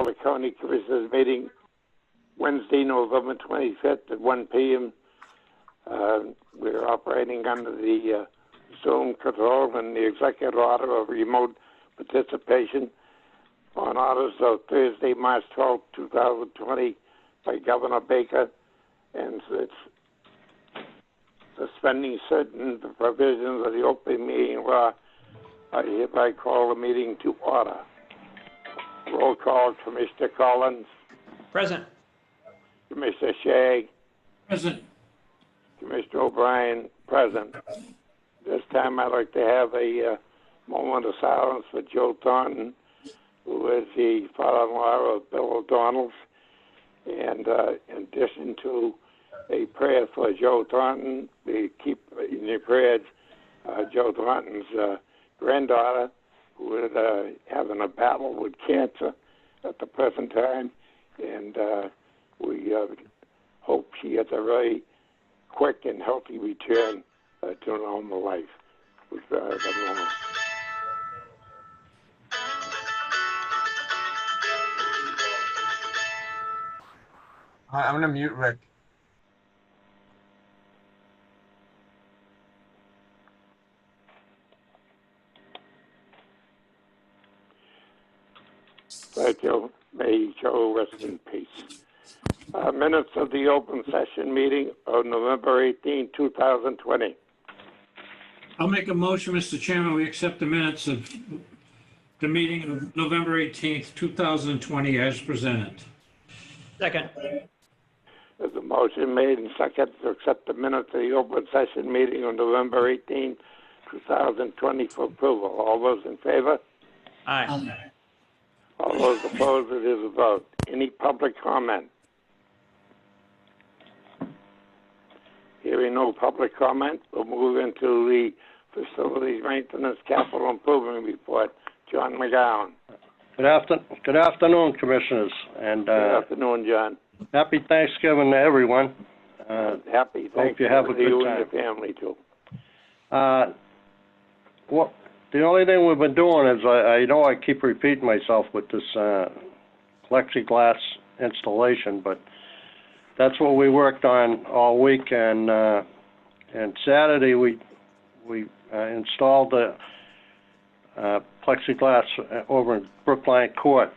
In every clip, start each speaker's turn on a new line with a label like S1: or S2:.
S1: the County Commissioners meeting Wednesday, November 25th at 1 p.m. We're operating under the Zoom control and the executive order of remote participation on orders of Thursday, March 12, 2020 by Governor Baker, and it's suspending certain provisions of the open meeting law. I hereby call the meeting to order. Roll call, Commissioner Collins.
S2: Present.
S1: Commissioner Shea.
S3: Present.
S1: Commissioner O'Brien, present. This time I'd like to have a moment of silence for Joe Thornton, who is the father-in-law of Bill O'Donnell's, and in addition to a prayer for Joe Thornton, we keep in your prayers Joe Thornton's granddaughter, who is having a battle with cancer at the present time, and we hope she has a very quick and healthy return to normal life.
S3: I'm going to mute Rick.
S1: Thank you. May Joe rest in peace. Minutes of the open session meeting of November 18, 2020.
S4: I'll make a motion, Mr. Chairman. We accept the minutes of the meeting of November 18th, 2020 as presented.
S2: Second.
S1: There's a motion made and second to accept the minutes of the open session meeting on November 18, 2020 for approval. All those in favor?
S2: Aye.
S1: All those opposed, it is a vote. Any public comment? Hearing no public comment, we'll move into the Facilities Maintenance Capital Improvement Report. John McGowan.
S5: Good afternoon, Commissioners, and
S1: Good afternoon, John.
S5: Happy Thanksgiving to everyone.
S1: Happy
S5: hope you have a
S1: to
S5: good
S1: you
S5: time.
S1: and your family too.
S5: The only thing we've been doing is I know I keep repeating myself with this plexiglass installation, but that's what we worked on all week. And Saturday we installed the plexiglass over in Brookline Court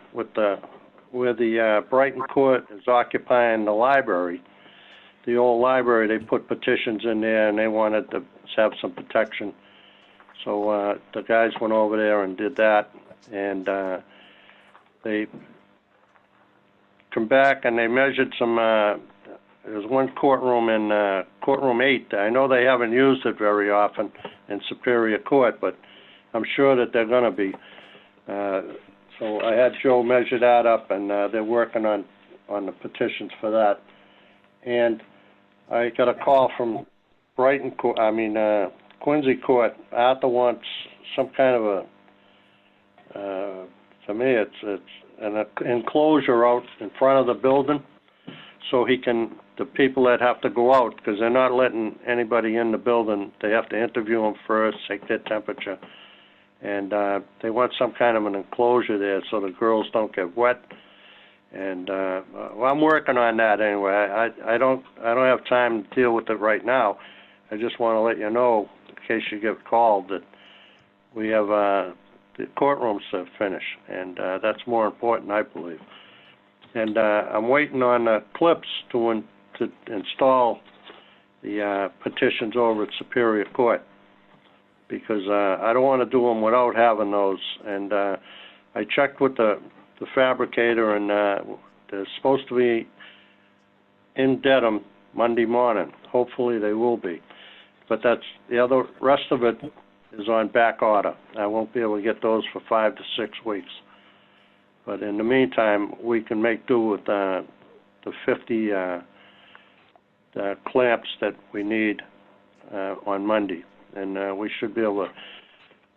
S5: where the Brighton Court is occupying the library. The old library, they put petitions in there and they wanted to have some protection. So the guys went over there and did that, and they come back and they measured some, there's one courtroom in courtroom 8. I know they haven't used it very often in Superior Court, but I'm sure that they're going to be. So I had Joe measure that up, and they're working on the petitions for that. And I got a call from Brighton Court, Quincy Court. Arthur wants some kind of to me it's an enclosure out in front of the building, so the people that have to go out, because they're not letting anybody in the building, they have to interview them first, take their temperature, and they want some kind of an enclosure there so the girls don't get wet. And well, I'm working on that anyway. I don't have time to deal with it right now. I just want to let you know, in case you get called, that we have the courtrooms to finish, and that's more important, I believe. And I'm waiting on the clips to install the petitions over at Superior Court, because I don't want to do them without having those. And I checked with the fabricator, and they're supposed to be in Dedham Monday morning. Hopefully they will be. But that's the rest of it is on back order. I won't be able to get those for 5 to 6 weeks. But in the meantime, we can make do with the 50 the clamps that we need on Monday, and we should be able to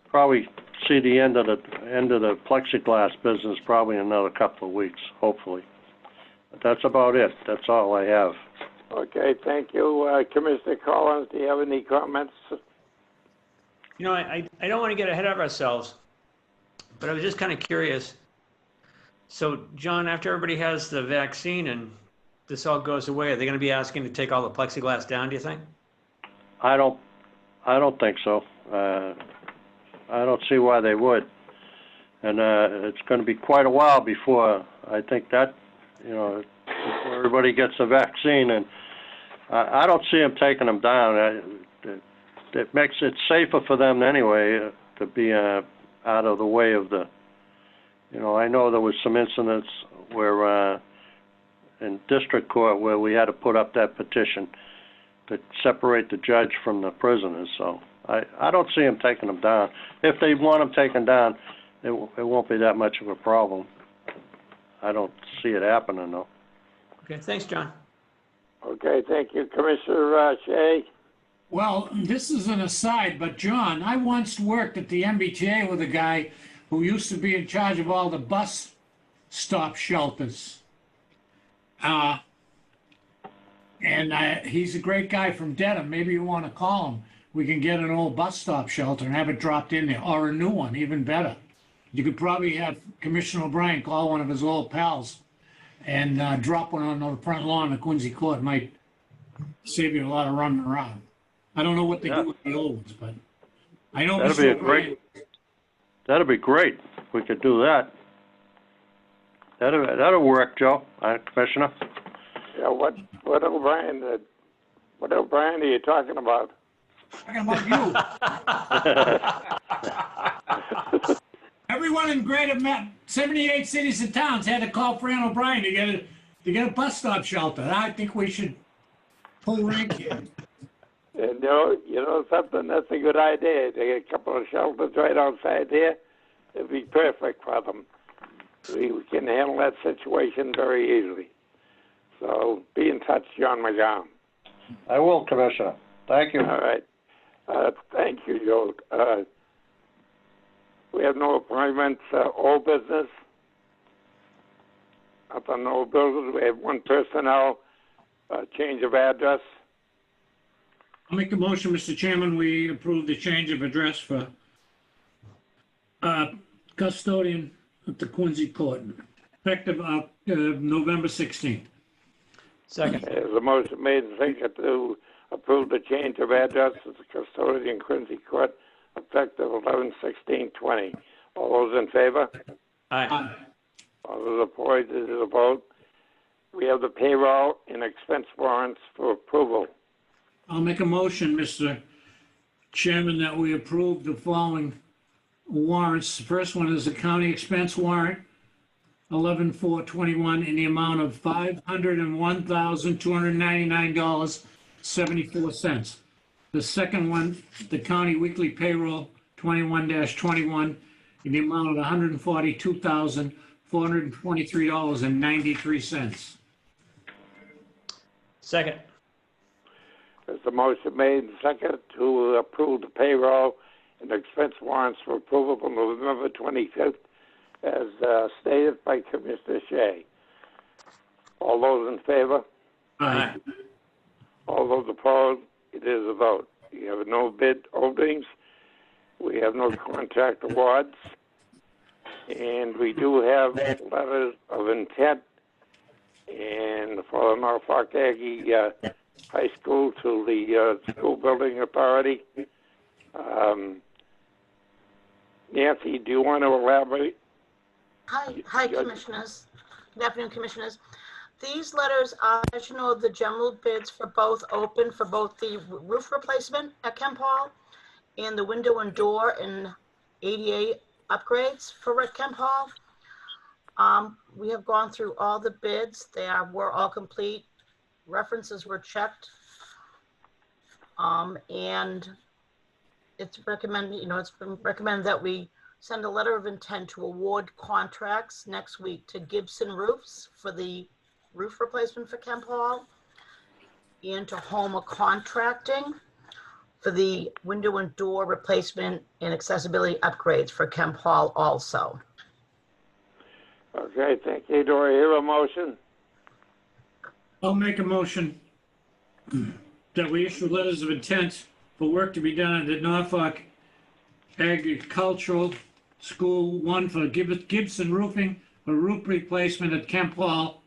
S5: probably see the end of the plexiglass business probably in another couple of weeks, hopefully. But that's about it. That's all I have.
S1: Okay, thank you. Commissioner Collins, do you have any comments?
S2: You know, I don't want to get ahead of ourselves, but I was just kind of curious. So, John, after everybody has the vaccine and this all goes away, are they going to be asking to take all the plexiglass down, do you think?
S5: I don't think so. I don't see why they would. And it's going to be quite a while before I think that, before everybody gets the vaccine. And I don't see them taking them down. It makes it safer for them anyway to be out of the way of the. I know there was some incidents where in district court where we had to put up that petition to separate the judge from the prisoners. So I don't see them taking them down. If they want them taken down, it won't be that much of a problem. I don't see it happening, though.
S2: Okay, thanks, John.
S1: Okay, thank you. Commissioner Shea?
S4: Well, this is an aside, but John, I once worked at the MBTA with a guy who used to be in charge of all the bus stop shelters. He's a great guy from Dedham. Maybe you want to call him. We can get an old bus stop shelter and have it dropped in there, or a new one, even better. You could probably have Commissioner O'Brien call one of his old pals and drop one on the front lawn of Quincy Court. Might save you a lot of running around. I don't know what they do with the old ones, but I know
S5: That'd
S4: Mr.
S5: be that'd be great. If we could do that. That'll work, Joe, Commissioner.
S1: Yeah, what O'Brien are you talking about?
S4: Talking about you. Everyone in Greater 78 cities and towns had to call Fran O'Brien to get a bus stop shelter. I think we should pull rank here.
S1: And you know something, that's a good idea. They get a couple of shelters right outside there. It'd be perfect for them. We can handle that situation very easily. So be in touch, John McGowan.
S5: I will, Commissioner. Thank you.
S1: All right. Thank you, Joe. We have no appointments, old business. Up on old business, we have one personnel change of address.
S4: I'll make a motion, Mr. Chairman. We approve the change of address for custodian at the Quincy Court, effective November 16th.
S2: Second.
S1: There's a motion made and seconded to approve the change of address at the custodian Quincy Court, effective 11/16/20. All those in favor?
S2: Aye.
S1: All those opposed, it is a vote. We have the payroll and expense warrants for approval.
S4: I'll make a motion, Mr. Chairman, that we approve the following warrants. The first one is the county expense warrant, 11/4/21, in the amount of $501,299.74. The second one, the county weekly payroll, 21-21, in the amount of $142,423.93.
S2: Second.
S1: There's a motion made and seconded to approve the payroll and expense warrants for approval for November 25th, as stated by Commissioner Shea. All those in favor?
S2: Aye.
S1: All those opposed? It is a vote. We have no bid openings. We have no contract awards. And we do have letters of intent and for the Norfolk Aggie High School to the School Building Authority. Nancy, do you want to elaborate?
S6: Hi, Commissioners. Good afternoon, Commissioners. These letters are, as you know, the general bids for both open for both the roof replacement at Kemp Hall and the window and door and ADA upgrades for at Kemp Hall. We have gone through all the bids. Were all complete. References were checked. And it's recommended, it's been recommended that we send a letter of intent to award contracts next week to Gibson Roofs for the roof replacement for Kemp Hall and to Homer Contracting for the window and door replacement and accessibility upgrades for Kemp Hall also.
S1: Okay, thank you. Do I hear a motion?
S4: I'll make a motion that we issue letters of intent for work to be done at the Norfolk Agricultural School, one for Gibson Roofing a roof replacement at Kemp Hall,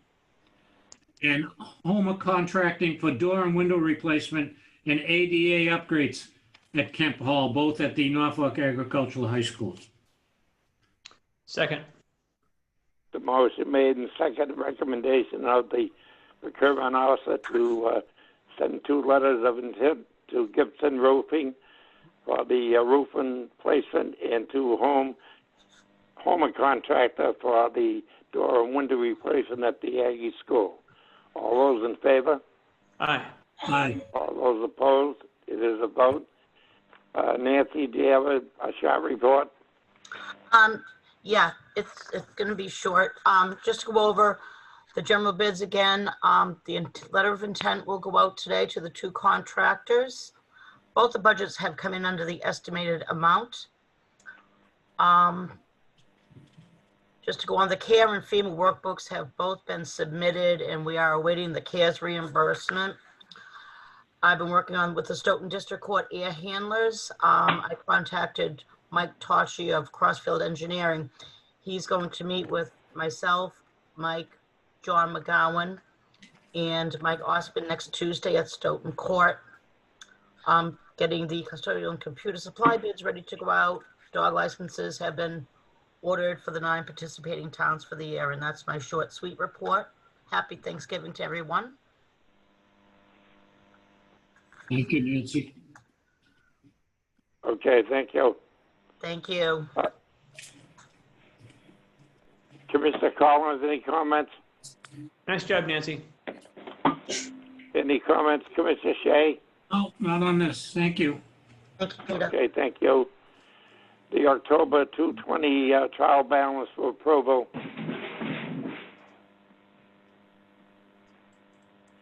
S4: and Homa Contracting for door and window replacement and ADA upgrades at Kemp Hall, both at the Norfolk Agricultural High Schools.
S2: Second.
S1: The motion made and second recommendation of the procurement officer to send 2 letters of intent to Gibson Roofing for the roofing placement and to Homa Contractor for the door and window replacement at the Aggie School. All those in favor?
S2: Aye.
S4: Aye.
S1: All those opposed? It is a vote. Nancy, do you have a short report?
S6: Yeah, it's going to be short. Just to go over the general bids again. The letter of intent will go out today to the 2 contractors. Both the budgets have come in under the estimated amount. Just to go on, the CARE and FEMA workbooks have both been submitted, and we are awaiting the CARES reimbursement. I've been working on with the Stoughton District Court air handlers. I contacted Mike Toschi of Crossfield Engineering. He's going to meet with myself, Mike, John McGowan, and Mike Osmond next Tuesday at Stoughton Court. Getting the custodial and computer supply bids ready to go out. Dog licenses have been ordered for the 9 participating towns for the year, and that's my short, sweet report. Happy Thanksgiving to everyone.
S4: Thank you, Nancy.
S1: Okay, thank you.
S6: Thank you.
S1: Commissioner Collins, any comments?
S2: Nice job, Nancy.
S1: Any comments, Commissioner Shea?
S4: Oh, not on this. Thank you.
S6: Thank you, Peter.
S1: Okay, thank you. The October 220 trial balance for approval.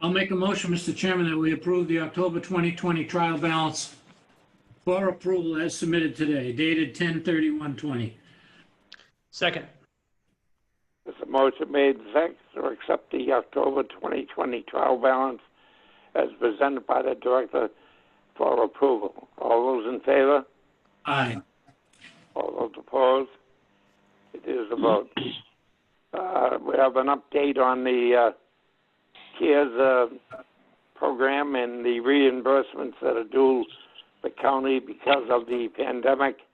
S4: I'll make a motion, Mr. Chairman, that we approve the October 2020 trial balance for approval as submitted today, dated 10/31/20.
S2: Second.
S1: There's a motion made and seconded to accept the October 2020 trial balance as presented by the Director for approval. All those in favor?
S4: Aye.
S1: All those opposed? It is a vote. We have an update on the CARES program and the reimbursements that are due the county because of the pandemic.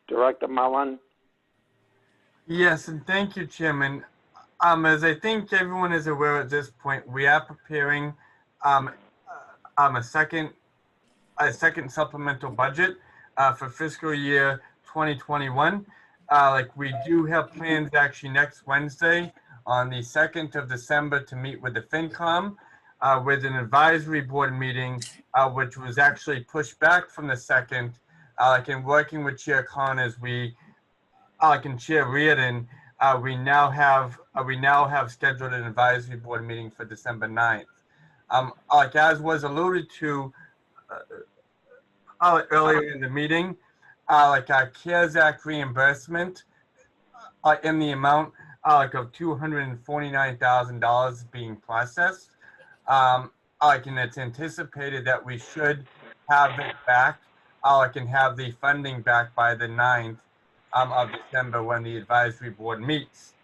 S1: Director Mullen?
S3: Yes, and thank you, Chairman. As I think everyone is aware at this point, we are preparing a second supplemental budget for fiscal year 2021. We do have plans actually next Wednesday on the 2nd of December to meet with the FinCom with an advisory board meeting, which was actually pushed back from the 2nd. In working with Chair Connors, and Chair Reardon, we now have scheduled an advisory board meeting for December 9th. As was alluded to earlier in the meeting, our CARES Act reimbursement in the amount of $249,000 being processed. And it's anticipated that we should have it back, and have the funding back by the 9th of December when the advisory board meets.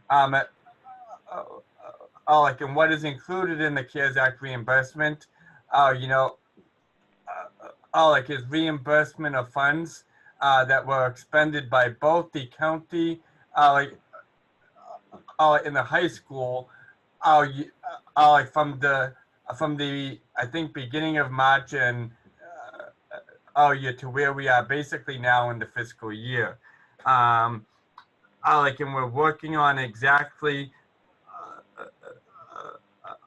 S3: And what is included in the CARES Act reimbursement, is reimbursement of funds that were expended by both the county in the high school, from the I think beginning of March and to where we are basically now in the fiscal year. And we're working on exactly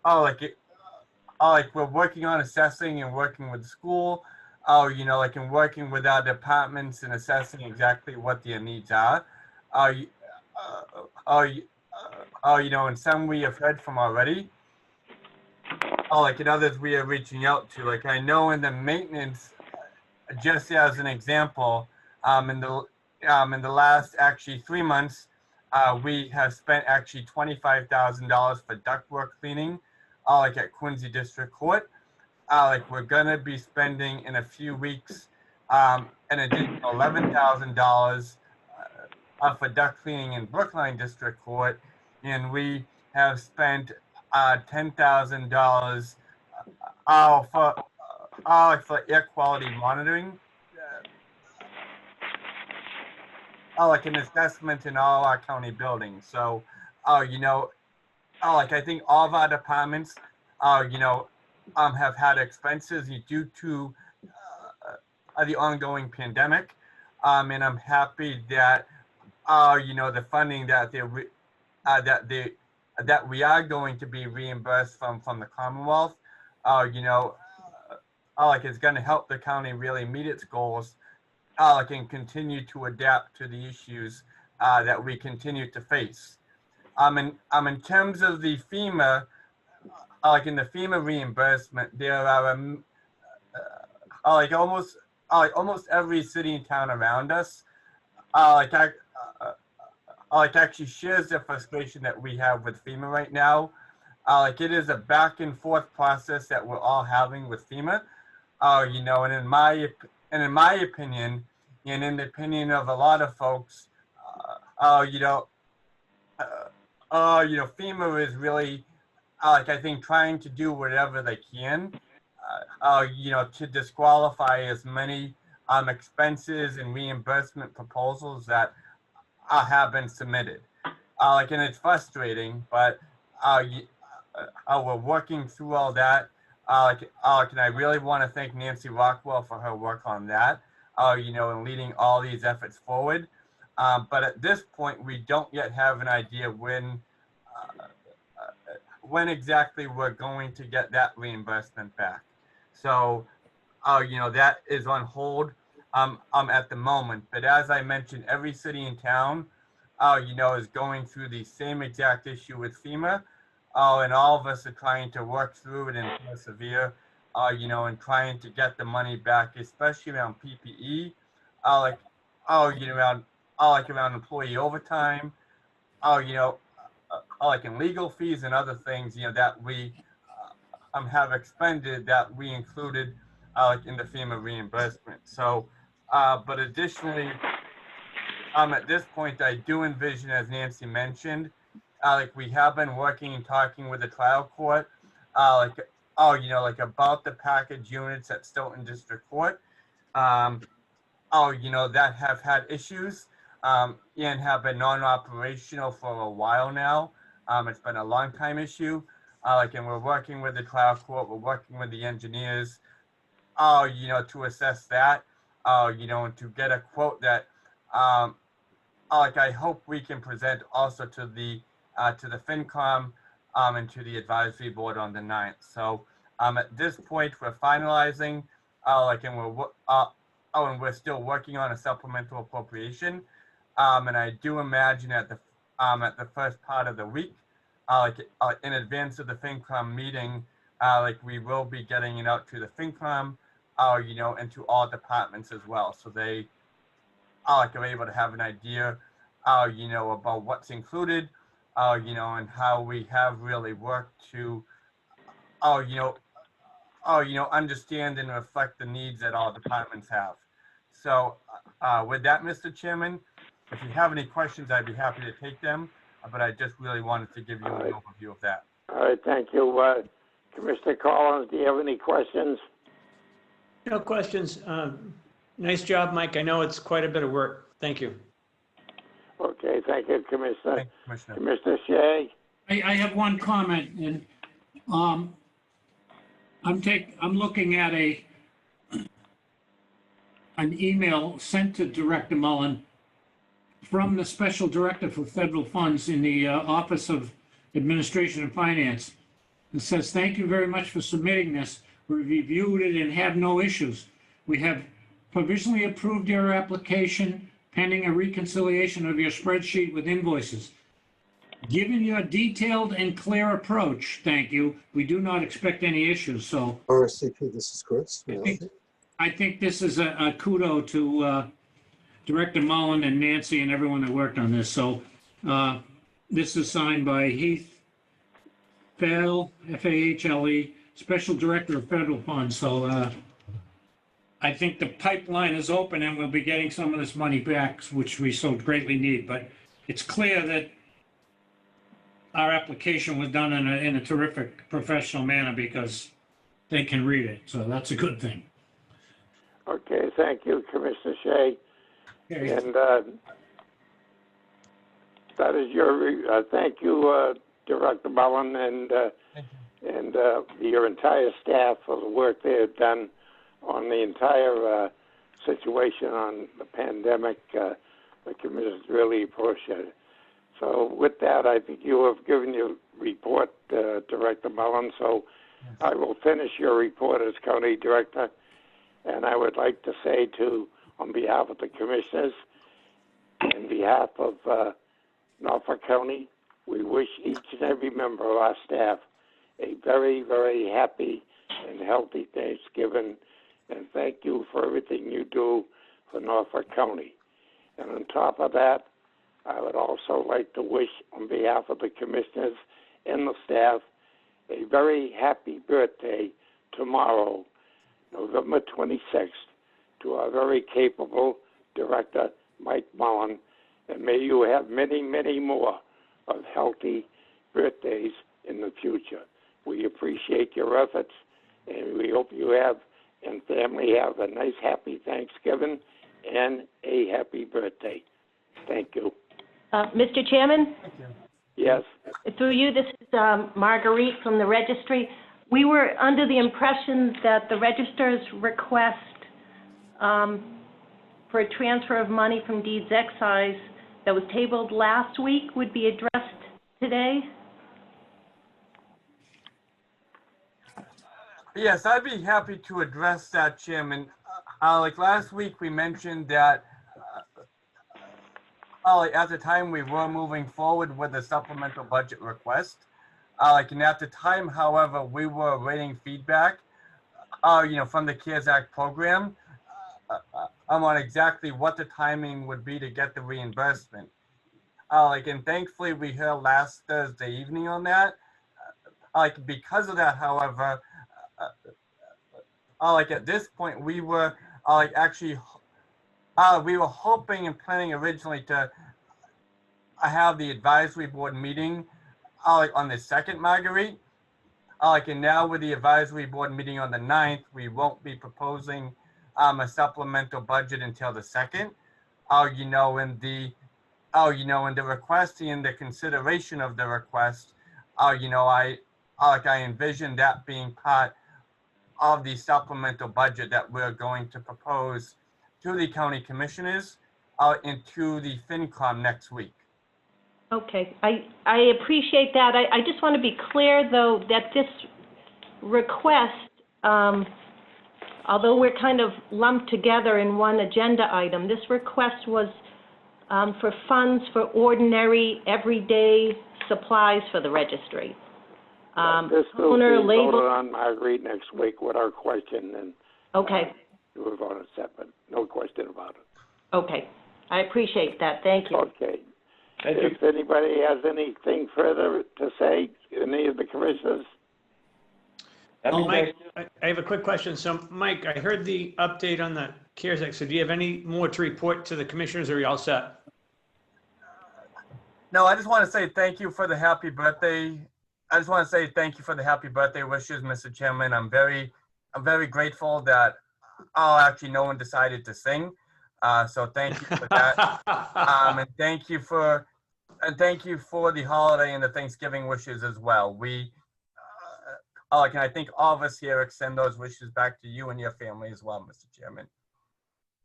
S3: we're working on assessing and working with the school, and working with our departments and assessing exactly what their needs are. And some we have heard from already. And others we are reaching out to. I know in the maintenance, just as an example, in the last actually 3 months, we have spent actually $25,000 for ductwork cleaning, at Quincy District Court. We're gonna be spending in a few weeks an additional $11,000 for duct cleaning in Brookline District Court, and we have spent $10,000 for air quality monitoring, like an assessment in all our county buildings. So, I think all of our departments, have had expenses due to the ongoing pandemic, and I'm happy that the funding that that we are going to be reimbursed from the Commonwealth, it's going to help the county really meet its goals, and continue to adapt to the issues that we continue to face. In terms of the FEMA, in the FEMA reimbursement, there are almost every city and town around us, actually shares the frustration that we have with FEMA right now. It is a back and forth process that we're all having with FEMA. And in my opinion, and in the opinion of a lot of folks, FEMA is really, I think, trying to do whatever they can, to disqualify as many expenses and reimbursement proposals that have been submitted. And it's frustrating, but we're working through all that. And I really want to thank Nancy Rockwell for her work on that, and leading all these efforts forward. But at this point, we don't yet have an idea when exactly we're going to get that reimbursement back. So, that is on hold at the moment. But as I mentioned, every city and town, is going through the same exact issue with FEMA. And all of us are trying to work through it and persevere, and trying to get the money back, especially around PPE, around employee overtime, in legal fees and other things, that we have expended that we included in the FEMA reimbursement. So, but additionally, at this point, I do envision, as Nancy mentioned, we have been working and talking with the trial court, about the package units at Stoughton District Court, that have had issues, and have been non-operational for a while now. It's been a long time issue, and we're working with the trial court, we're working with the engineers, to assess that, and to get a quote that, I hope we can present also to the FinCom, and to the advisory board on the 9th. So, at this point, we're finalizing, and we're still working on a supplemental appropriation. And I do imagine at the first part of the week, in advance of the FinCom meeting, we will be getting it out to the FinCom, and to all departments as well. So they are able to have an idea, about what's included, and how we have really worked to, understand and reflect the needs that all departments have. So with that, Mr. Chairman, if you have any questions, I'd be happy to take them, but I just really wanted to give you an overview of that.
S1: All right, thank you. Commissioner Collins, do you have any questions?
S2: No questions. Nice job, Mike. I know it's quite a bit of work. Thank you.
S1: Okay, thank you, Commissioner.
S3: Thank you, Commissioner.
S1: Commissioner Shea?
S4: I have one comment, and I'm looking at an email sent to Director Mullen from the Special Director for Federal Funds in the Office of Administration and Finance. It says, "Thank you very much for submitting this. We reviewed it and have no issues. We have provisionally approved your application pending a reconciliation of your spreadsheet with invoices. Given your detailed and clear approach, thank you. We do not expect any issues." So
S7: RSCP, this is Chris.
S4: I think this is a kudo to Director Mullen and Nancy and everyone that worked on this. So this is signed by Heath Fahle, Fahle, Special Director of Federal Funds. So I think the pipeline is open and we'll be getting some of this money back, which we so greatly need. But it's clear that our application was done in a terrific professional manner because they can read it. So that's a good thing.
S1: Okay, thank you, Commissioner Shea.
S4: Okay.
S1: And that is your, thank you, Director Mullen, and your entire staff for the work they have done on the entire situation on the pandemic. The commissioners really appreciate it. So with that, I think you have given your report, Director Mullen, so I will finish your report as County Director. And I would like to say on behalf of the commissioners, in behalf of Norfolk County, we wish each and every member of our staff a very, very happy and healthy Thanksgiving. And thank you for everything you do for Norfolk County. And on top of that, I would also like to wish, on behalf of the commissioners and the staff, a very happy birthday tomorrow, November 26th, to our very capable Director, Mike Mullen. And may you have many, many more of healthy birthdays in the future. We appreciate your efforts, and we hope you have and family have a nice, happy Thanksgiving and a happy birthday. Thank you.
S8: Mr. Chairman?
S1: Yes.
S8: Through you, this is Marguerite from the registry. We were under the impression that the registrar's request for a transfer of money from deeds excise that was tabled last week would be addressed today.
S3: Yes, I'd be happy to address that, Chairman. Like last week, we mentioned that at the time we were moving forward with a supplemental budget request. And at the time, however, we were awaiting feedback, from the CARES Act program on exactly what the timing would be to get the reimbursement. And thankfully, we heard last Thursday evening on that. Because of that, however, at this point, we were we were hoping and planning originally to have the advisory board meeting on the 2nd, Marguerite. And now with the advisory board meeting on the 9th, we won't be proposing a supplemental budget until the 2nd. In the requesting and the consideration of the request, I envision that being part of the supplemental budget that we're going to propose to the county commissioners and to the FinCom next week.
S8: Okay, I appreciate that. I just want to be clear, though, that this request, although we're kind of lumped together in one agenda item, this request was for funds for ordinary, everyday supplies for the registry.
S1: This will be
S8: label
S1: voted on, Marguerite, next week with our question, and
S8: okay.
S1: We'll vote on separate. No question about it.
S8: Okay, I appreciate that. Thank you.
S1: Okay. If anybody has anything further to say, any of the commissioners?
S2: Mike, I have a quick question. So, Mike, I heard the update on the CARES Act. So do you have any more to report to the commissioners, or are you all set?
S3: No, I just want to say thank you for the happy birthday. I just want to say thank you for the happy birthday wishes, Mr. Chairman. I'm very grateful that actually no one decided to sing. So thank you for that. And thank you for the holiday and the Thanksgiving wishes as well. We, and I think all of us here extend those wishes back to you and your family as well, Mr. Chairman.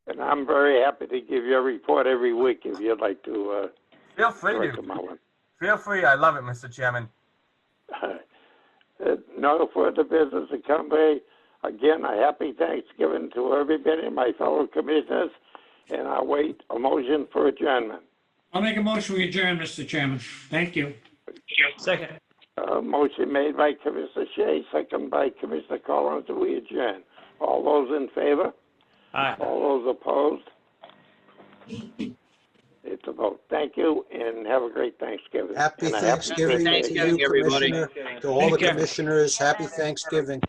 S1: And I'm very happy to give you a report every week if you'd like to.
S3: Feel free to. Feel free. I love it, Mr. Chairman.
S1: No further business to come by. Again, a happy Thanksgiving to everybody, my fellow commissioners, and I'll wait a motion for adjournment.
S4: I'll make a motion we adjourn, Mr. Chairman. Thank you.
S2: Second.
S1: Motion made by Commissioner Shea, second by Commissioner Collins, that we adjourn. All those in favor?
S2: Aye.
S1: All those opposed? It's a vote. Thank you, and have a great Thanksgiving.
S7: Happy
S1: And a
S7: Thanksgiving to you,
S9: everybody.
S7: Commissioner, to all the commissioners. Happy Thanksgiving.